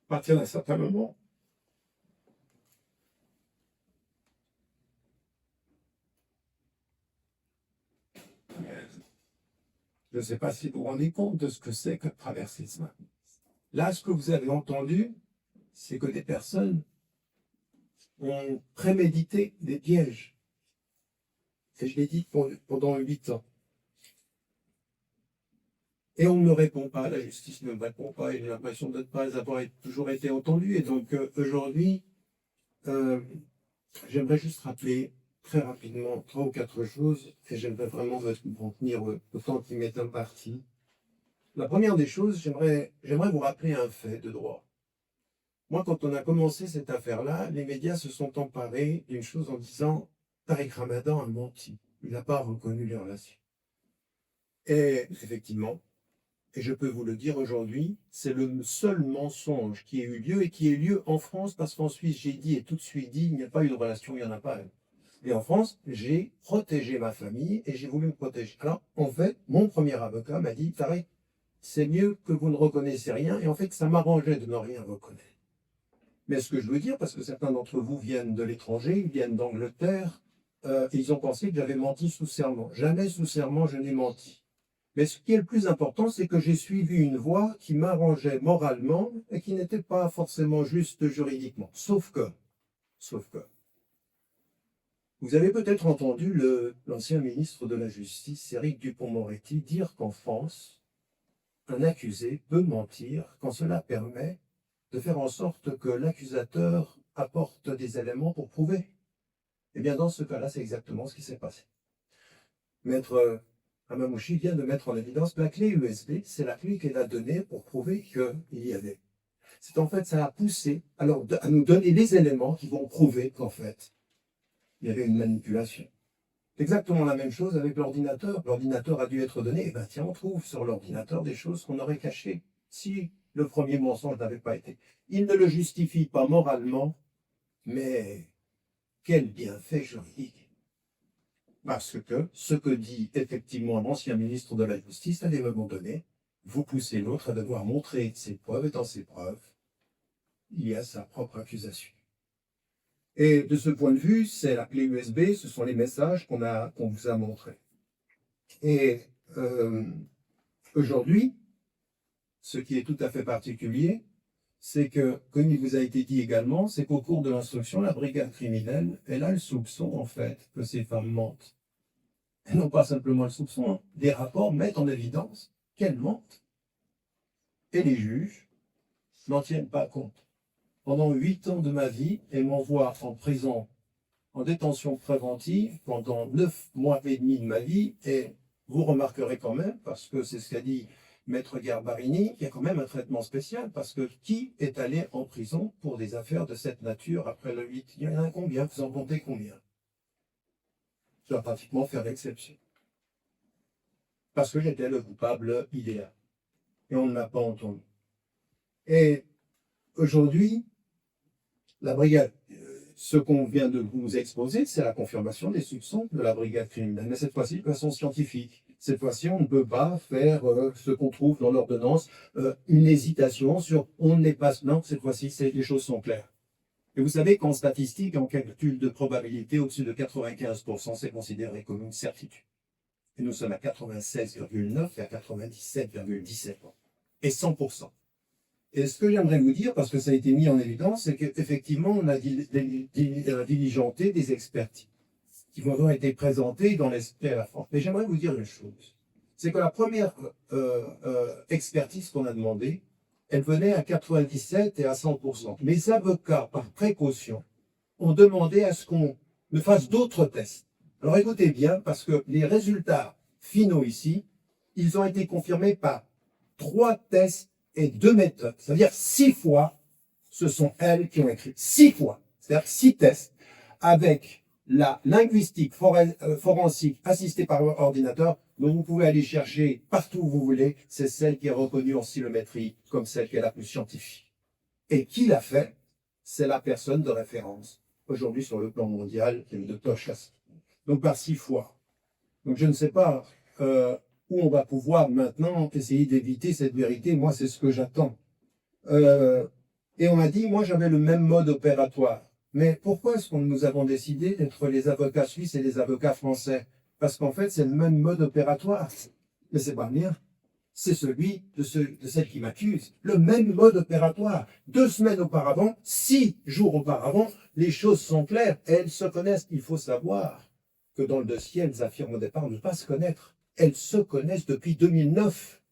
partir d'un certain moment, je ne sais pas si vous vous rendez compte de ce que c'est que de traverser ça. Là, ce que vous avez entendu, c'est que des personnes ont prémédité des pièges. Et je l'ai dit pendant 8 ans. Et on ne me répond pas, la justice ne me répond pas, et j'ai l'impression de ne pas avoir toujours été entendu. Et donc aujourd'hui, j'aimerais juste rappeler très rapidement 3 ou 4 choses, et j'aimerais vraiment m'en tenir au temps qui m'est imparti. La première des choses, j'aimerais vous rappeler un fait de droit. Moi, quand on a commencé cette affaire-là, les médias se sont emparés d'une chose en disant « Tariq Ramadan a menti, il n'a pas reconnu les relations ». Et effectivement, et je peux vous le dire aujourd'hui, c'est le seul mensonge qui ait eu lieu et qui ait eu lieu en France, parce qu'en Suisse, j'ai dit et tout de suite dit, il n'y a pas eu de relation, il n'y en a pas. Et en France, j'ai protégé ma famille et j'ai voulu me protéger. Alors, en fait, mon premier avocat m'a dit, Tariq, c'est mieux que vous ne reconnaissiez rien, et en fait, ça m'arrangeait de ne rien reconnaître. Mais ce que je veux dire, parce que certains d'entre vous viennent de l'étranger, ils viennent d'Angleterre, ils ont pensé que j'avais menti sous serment. Jamais sous serment, je n'ai menti. Mais ce qui est le plus important, c'est que j'ai suivi une voie qui m'arrangeait moralement et qui n'était pas forcément juste juridiquement. Sauf que, vous avez peut-être entendu l'ancien ministre de la Justice, Éric Dupond-Moretti, dire qu'en France, un accusé peut mentir quand cela permet de faire en sorte que l'accusateur apporte des éléments pour prouver. Eh bien, dans ce cas-là, c'est exactement ce qui s'est passé. Maître Hamamouchi vient de mettre en évidence que la clé USB, c'est la clé qu'elle a donnée pour prouver qu'il y avait. C'est en fait, ça a poussé alors à nous donner les éléments qui vont prouver qu'en fait, il y avait une manipulation. C'est exactement la même chose avec l'ordinateur. L'ordinateur a dû être donné. Eh bien, tiens, on trouve sur l'ordinateur des choses qu'on aurait cachées si le premier mensonge n'avait pas été. Il ne le justifie pas moralement, mais quel bienfait juridique. Parce que ce que dit effectivement l'ancien ministre de la Justice, à des moments donnés, vous poussez l'autre à devoir montrer ses preuves, et dans ses preuves, il y a sa propre accusation. Et de ce point de vue, c'est la clé USB, ce sont les messages qu'on vous a montrés. Et aujourd'hui, ce qui est tout à fait particulier, c'est que, comme il vous a été dit également, c'est qu'au cours de l'instruction, la brigade criminelle, elle a le soupçon, en fait, que ces femmes mentent. Et non pas simplement le soupçon, hein. Des rapports mettent en évidence qu'elles mentent. Et les juges n'en tiennent pas compte. Pendant 8 ans de ma vie, elle m'envoie en prison, en détention préventive, pendant 9 mois et demi de ma vie, et vous remarquerez quand même, parce que c'est ce qu'a dit Maître Garbarini, qu'il y a quand même un traitement spécial, parce que qui est allé en prison pour des affaires de cette nature après le 8? Il y en a combien? Vous en comptez combien? Je dois pratiquement faire l'exception. Parce que j'étais le coupable idéal. Et on ne m'a pas entendu. Et aujourd'hui, la brigade, ce qu'on vient de vous exposer, c'est la confirmation des soupçons de la brigade criminelle. Mais cette fois-ci, de façon scientifique. Cette fois-ci, on ne peut pas faire ce qu'on trouve dans l'ordonnance, une hésitation sur on n'est pas... Non, cette fois-ci, les choses sont claires. Et vous savez qu'en statistique, en calcul de probabilité, au-dessus de 95%, c'est considéré comme une certitude. Et nous sommes à 96,9 et à 97,17. Et 100%. Et ce que j'aimerais vous dire, parce que ça a été mis en évidence, c'est qu'effectivement, on a diligenté des expertises qui vous ont été présentées dans l'esprit à la force. Mais j'aimerais vous dire une chose. C'est que la première expertise qu'on a demandée, elle venait à 97 et à 100%. Mes avocats, par précaution, ont demandé à ce qu'on me fasse d'autres tests. Alors écoutez bien, parce que les résultats finaux ici, ils ont été confirmés par 3 tests et 2 méthodes. C'est-à-dire 6 fois, ce sont elles qui ont écrit. 6 fois. C'est-à-dire 6 tests avec la linguistique forensique assistée par ordinateur, dont vous pouvez aller chercher partout où vous voulez. C'est celle qui est reconnue en stylométrie comme celle qui est la plus scientifique. Et qui l'a fait? C'est la personne de référence aujourd'hui sur le plan mondial, qui est le docteur Chassin. Donc par 6 fois. Donc je ne sais pas où on va pouvoir maintenant essayer d'éviter cette vérité. Moi, c'est ce que j'attends. Et on m'a dit, moi j'avais le même mode opératoire. Mais pourquoi est-ce que nous avons décidé d'être les avocats suisses et les avocats français? Parce qu'en fait, c'est le même mode opératoire. Mais c'est pas le mien. C'est celui de celle qui m'accuse. Le même mode opératoire. 2 semaines auparavant, 6 jours auparavant, les choses sont claires. Elles se connaissent. Il faut savoir que dans le dossier, elles affirment au départ ne pas se connaître. Elles se connaissent depuis 2009,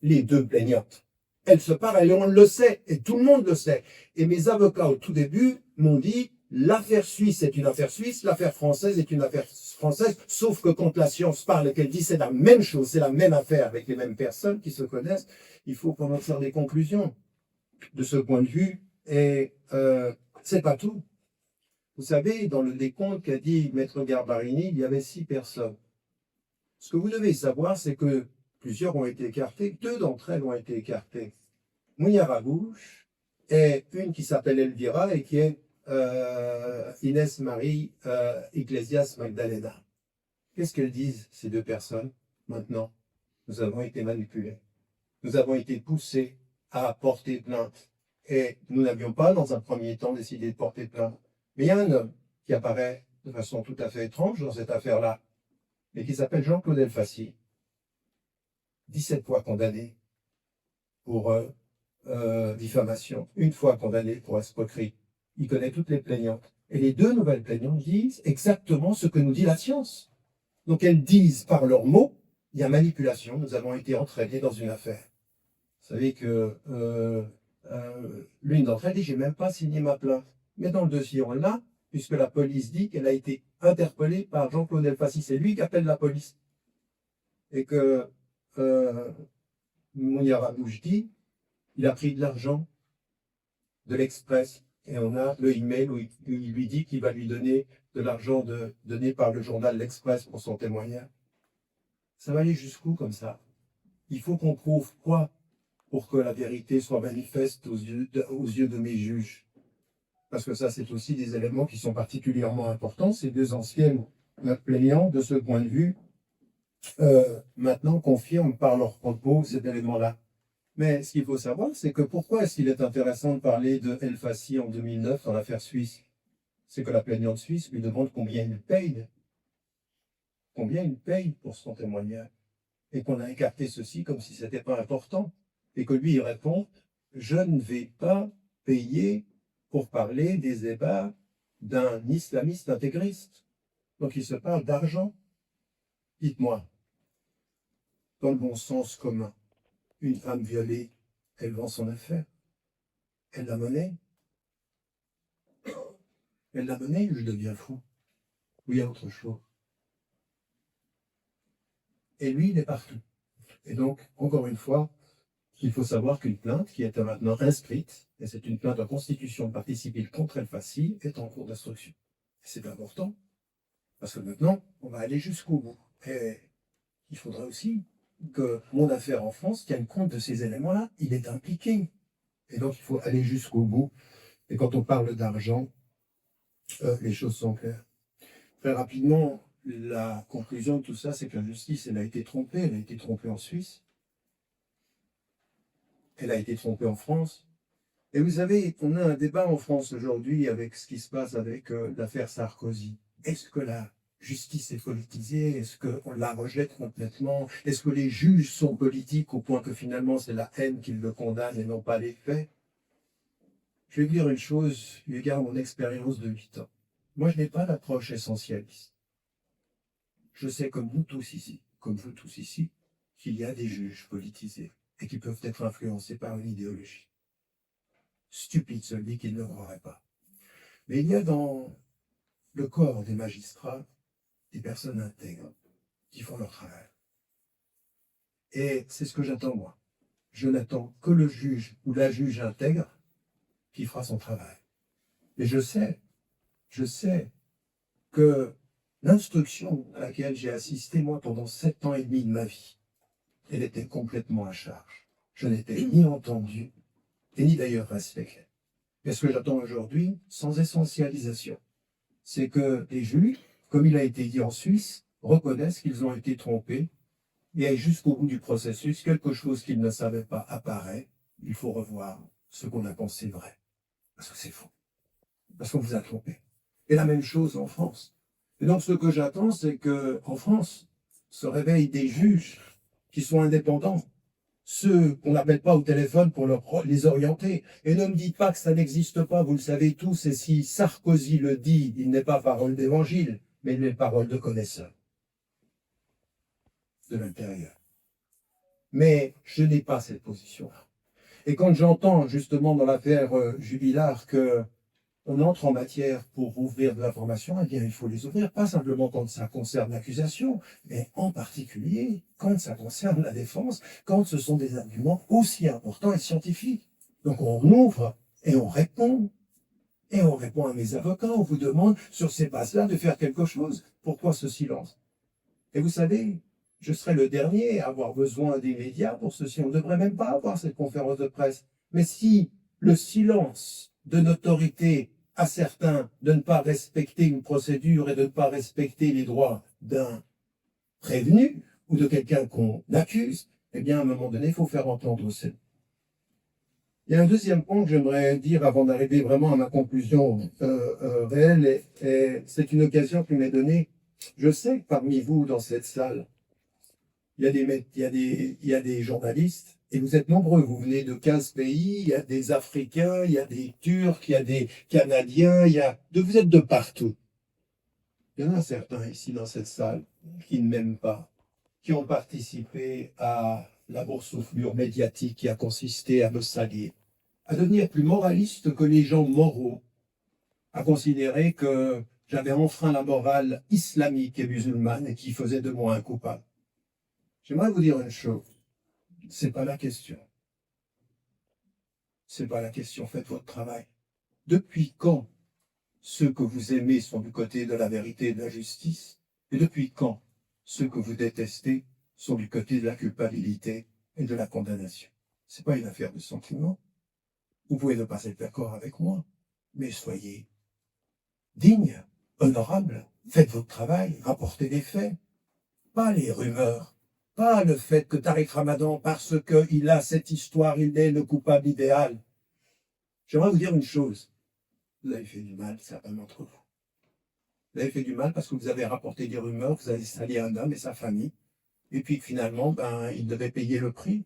les 2 plaignantes. Elles se parlent et on le sait, et tout le monde le sait. Et mes avocats au tout début m'ont dit, l'affaire suisse est une affaire suisse, l'affaire française est une affaire française, sauf que quand la science parle et qu'elle dit c'est la même chose, c'est la même affaire avec les mêmes personnes qui se connaissent, il faut qu'on en tire des conclusions de ce point de vue. Et c'est pas tout. Vous savez, dans le décompte qu'a dit Maître Garbarini, il y avait 6 personnes. Ce que vous devez savoir, c'est que plusieurs ont été écartées, 2 d'entre elles ont été écartées. Mounia Rabouche et une qui s'appelle Elvira et qui est Inès Marie Iglesias Magdalena. Qu'est-ce qu'elles disent, ces 2 personnes, maintenant? Nous avons été manipulés. Nous avons été poussés à porter plainte. Et nous n'avions pas, dans un premier temps, décidé de porter plainte. Mais il y a un homme qui apparaît de façon tout à fait étrange dans cette affaire-là, mais qui s'appelle Jean-Claude Elfassi, 17 fois condamné pour diffamation, 1 fois condamné pour escroquerie. Il connaît toutes les plaignantes. Et les 2 nouvelles plaignantes disent exactement ce que nous dit la science. Donc elles disent par leurs mots, il y a manipulation, nous avons été entraînés dans une affaire. Vous savez que l'une d'entre elles dit, j'ai même pas signé ma plainte. Mais dans le dossier, on l'a, puisque la police dit qu'elle a été interpellée par Jean-Claude Elfassi. C'est lui qui appelle la police. Et que Mounia Rabouche dit, il a pris de l'argent de l'Express. Et on a le email où il lui dit qu'il va lui donner de l'argent donné par le journal L'Express pour son témoignage. Ça va aller jusqu'où comme ça? Il faut qu'on prouve quoi pour que la vérité soit manifeste aux yeux de mes juges? Parce que ça, c'est aussi des éléments qui sont particulièrement importants. Ces 2 anciennes plaignantes, de ce point de vue, maintenant confirment par leurs propos cet élément-là. Mais ce qu'il faut savoir, c'est que pourquoi est-ce qu'il est intéressant de parler de Elfassi en 2009 dans l'affaire suisse? C'est que la plaignante suisse lui demande combien il paye. Combien il paye pour son témoignage. Et qu'on a écarté ceci comme si c'était pas important. Et que lui, il répond, je ne vais pas payer pour parler des ébats d'un islamiste intégriste. Donc il se parle d'argent. Dites-moi, dans le bon sens commun, une femme violée, elle vend son affaire. Elle la monnaie. Elle la monnaie, je deviens fou. Ou il y a autre chose. Et lui, il est partout. Et donc, encore une fois, il faut savoir qu'une plainte qui est maintenant inscrite, et c'est une plainte en constitution de partie civile contre Elfassi, est en cours d'instruction. C'est important, parce que maintenant, on va aller jusqu'au bout. Et il faudra aussi que mon affaire en France tienne compte de ces éléments-là. Il est impliqué. Et donc, il faut aller jusqu'au bout. Et quand on parle d'argent, les choses sont claires. Très rapidement, la conclusion de tout ça, c'est que la justice, elle a été trompée. Elle a été trompée en Suisse. Elle a été trompée en France. Et vous savez, on a un débat en France aujourd'hui avec ce qui se passe avec l'affaire Sarkozy. Est-ce que la justice est politisée? Est-ce qu'on la rejette complètement? Est-ce que les juges sont politiques au point que finalement c'est la haine qui le condamne et non pas les faits? Je vais vous dire une chose, eu égard à mon expérience de 8 ans. Moi, je n'ai pas d'approche essentialiste. Je sais, comme vous tous ici, qu'il y a des juges politisés et qui peuvent être influencés par une idéologie. Stupide celui qui ne le croirait pas. Mais il y a dans le corps des magistrats des personnes intègres qui font leur travail. Et c'est ce que j'attends, moi. Je n'attends que le juge ou la juge intègre qui fera son travail. Et je sais que l'instruction à laquelle j'ai assisté, moi, pendant 7 ans et demi de ma vie, elle était complètement à charge. Je n'étais ni entendu, et ni d'ailleurs respecté. Et ce que j'attends aujourd'hui, sans essentialisation, c'est que les juges, comme il a été dit en Suisse, reconnaissent qu'ils ont été trompés et aillent jusqu'au bout du processus. Quelque chose qu'ils ne savaient pas apparaît, il faut revoir ce qu'on a pensé vrai. Parce que c'est faux. Parce qu'on vous a trompé. Et la même chose en France. Et donc ce que j'attends, c'est que en France se réveillent des juges qui sont indépendants, ceux qu'on n'appelle pas au téléphone pour les orienter. Et ne me dites pas que ça n'existe pas, vous le savez tous, et si Sarkozy le dit, il n'est pas parole d'évangile, mais il est parole de connaisseur de l'intérieur. Mais je n'ai pas cette position-là. Et quand j'entends justement dans l'affaire Jubilard que on entre en matière pour ouvrir de l'information, eh bien, il faut les ouvrir, pas simplement quand ça concerne l'accusation, mais en particulier quand ça concerne la défense, quand ce sont des arguments aussi importants et scientifiques. Donc, on ouvre et on répond. Et on répond à mes avocats, on vous demande sur ces bases-là de faire quelque chose. Pourquoi ce silence? Et vous savez, je serai le dernier à avoir besoin des médias pour ceci. On ne devrait même pas avoir cette conférence de presse. Mais si le silence de l'autorité à certains de ne pas respecter une procédure et de ne pas respecter les droits d'un prévenu ou de quelqu'un qu'on accuse, eh bien, à un moment donné, il faut faire entendre ça. Il y a un deuxième point que j'aimerais dire avant d'arriver vraiment à ma conclusion réelle, et c'est une occasion qui m'est donnée. Je sais que parmi vous, dans cette salle, il y a des journalistes, et vous êtes nombreux, vous venez de 15 pays, il y a des Africains, il y a des Turcs, il y a des Canadiens, vous êtes de partout. Il y en a certains ici dans cette salle qui ne m'aiment pas, qui ont participé à la boursouflure médiatique qui a consisté à me salir, à devenir plus moraliste que les gens moraux, à considérer que j'avais enfreint la morale islamique et musulmane et qui faisait de moi un coupable. J'aimerais vous dire une chose. C'est pas la question. C'est pas la question. Faites votre travail. Depuis quand ceux que vous aimez sont du côté de la vérité et de la justice? Et depuis quand ceux que vous détestez sont du côté de la culpabilité et de la condamnation? C'est pas une affaire de sentiment. Vous pouvez ne pas être d'accord avec moi, mais soyez digne, honorable. Faites votre travail, rapportez des faits. Pas les rumeurs. Pas le fait que Tariq Ramadan, parce qu'il a cette histoire, il est le coupable idéal. J'aimerais vous dire une chose. Vous avez fait du mal, certains d'entre vous. Vous avez fait du mal parce que vous avez rapporté des rumeurs, vous avez sali un homme et sa famille. Et puis finalement, il devait payer le prix.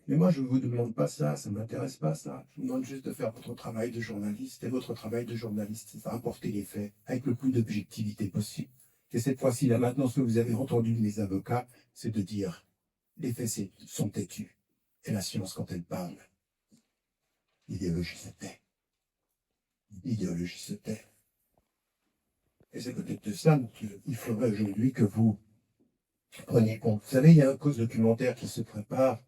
Mais moi, je ne vous demande pas ça, ça ne m'intéresse pas ça. Je vous demande juste de faire votre travail de journaliste. Et votre travail de journaliste, c'est de rapporter les faits avec le plus d'objectivité possible. Et cette fois-ci, là maintenant, ce que vous avez entendu de mes avocats, c'est de dire les faits sont têtus. Et la science, quand elle parle, l'idéologie se tait. L'idéologie se tait. Et c'est peut-être de ça qu'il faudrait aujourd'hui que vous preniez compte. Vous savez, il y a un cause documentaire qui se prépare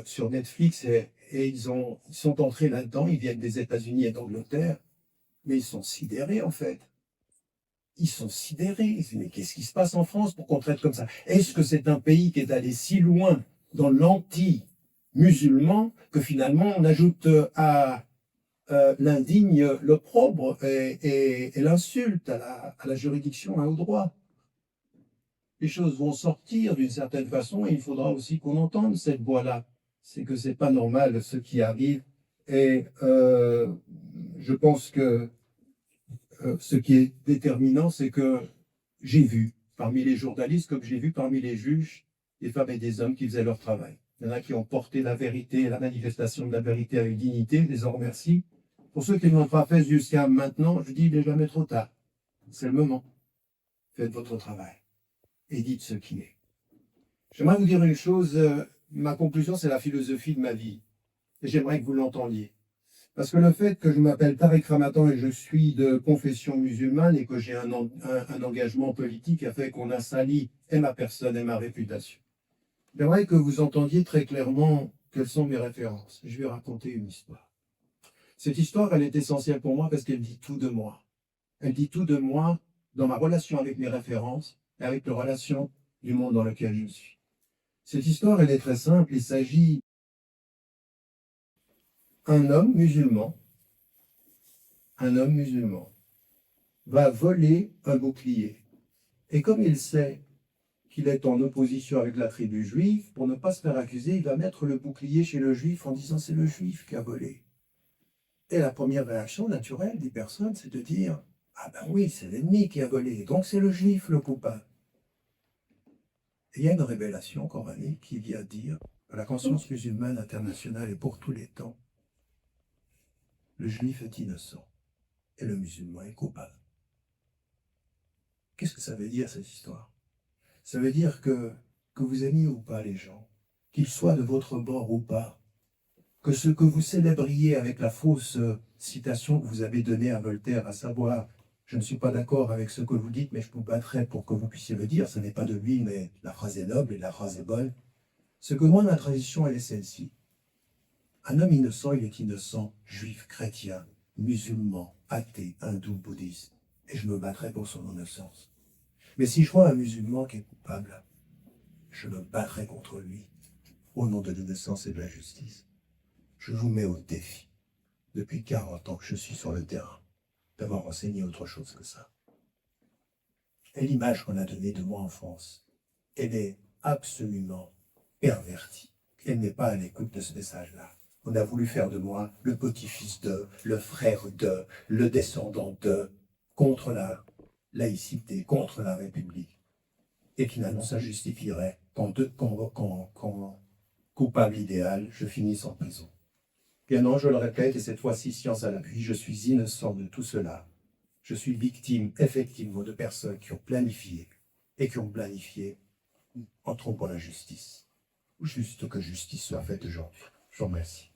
sur Netflix et ils sont entrés là-dedans. Ils viennent des États-Unis et d'Angleterre, mais ils sont sidérés en fait. Ils sont sidérés. Ils disent, mais qu'est-ce qui se passe en France pour qu'on traite comme ça? Est-ce que c'est un pays qui est allé si loin dans l'anti-musulman que finalement on ajoute à l'indigne l'opprobre et l'insulte à la juridiction et au droit? Les choses vont sortir d'une certaine façon et il faudra aussi qu'on entende cette voix-là. C'est que c'est pas normal ce qui arrive et je pense que ce qui est déterminant, c'est que j'ai vu parmi les journalistes, comme j'ai vu parmi les juges, des femmes et des hommes qui faisaient leur travail. Il y en a qui ont porté la vérité, la manifestation de la vérité avec dignité, je les en remercie. Pour ceux qui ne l'ont pas fait jusqu'à maintenant, je dis, il n'est jamais trop tard. C'est le moment. Faites votre travail et dites ce qui est. J'aimerais vous dire une chose, ma conclusion, c'est la philosophie de ma vie. Et j'aimerais que vous l'entendiez. Parce que le fait que je m'appelle Tariq Ramadan et je suis de confession musulmane et que j'ai un engagement politique a fait qu'on a sali et ma personne et ma réputation. J'aimerais que vous entendiez très clairement quelles sont mes références. Je vais raconter une histoire. Cette histoire, elle est essentielle pour moi parce qu'elle dit tout de moi. Elle dit tout de moi dans ma relation avec mes références et avec la relation du monde dans lequel je suis. Cette histoire, elle est très simple. Il s'agit d'un homme musulman. Un homme musulman va voler un bouclier. Et comme il sait qu'il est en opposition avec la tribu juive, pour ne pas se faire accuser, il va mettre le bouclier chez le juif en disant c'est le juif qui a volé. Et la première réaction naturelle des personnes, c'est de dire ah ben oui, c'est l'ennemi qui a volé, donc c'est le juif le coupable. Et il y a une révélation coranique qui vient dire que la conscience musulmane internationale est pour tous les temps. Le juif est innocent et le musulman est coupable. Qu'est-ce que ça veut dire cette histoire? Ça veut dire que vous aimiez ou pas les gens, qu'ils soient de votre bord ou pas, que ce que vous célébriez avec la fausse citation que vous avez donnée à Voltaire, à savoir « Je ne suis pas d'accord avec ce que vous dites, mais je vous battrai pour que vous puissiez le dire », ce n'est pas de lui, mais la phrase est noble et la phrase est bonne. Ce que moi, ma tradition, elle est celle-ci. Un homme innocent, il est innocent, juif, chrétien, musulman, athée, hindou, bouddhiste, et je me battrai pour son innocence. Mais si je vois un musulman qui est coupable, je me battrai contre lui, au nom de l'innocence et de la justice. Je vous mets au défi, depuis 40 ans que je suis sur le terrain, d'avoir enseigné autre chose que ça. Et l'image qu'on a donnée de moi en France, elle est absolument pervertie. Elle n'est pas à l'écoute de ce message-là. On a voulu faire de moi le petit-fils de, le frère de, le descendant de, contre la laïcité, contre la République. Et finalement, ça justifierait qu'en coupable idéal, je finisse en prison. Bien non, je le répète, et cette fois-ci, science à l'appui, je suis innocent de tout cela. Je suis victime, effectivement, de personnes qui ont planifié, en trompant la justice. Juste que justice soit faite aujourd'hui. Je vous remercie.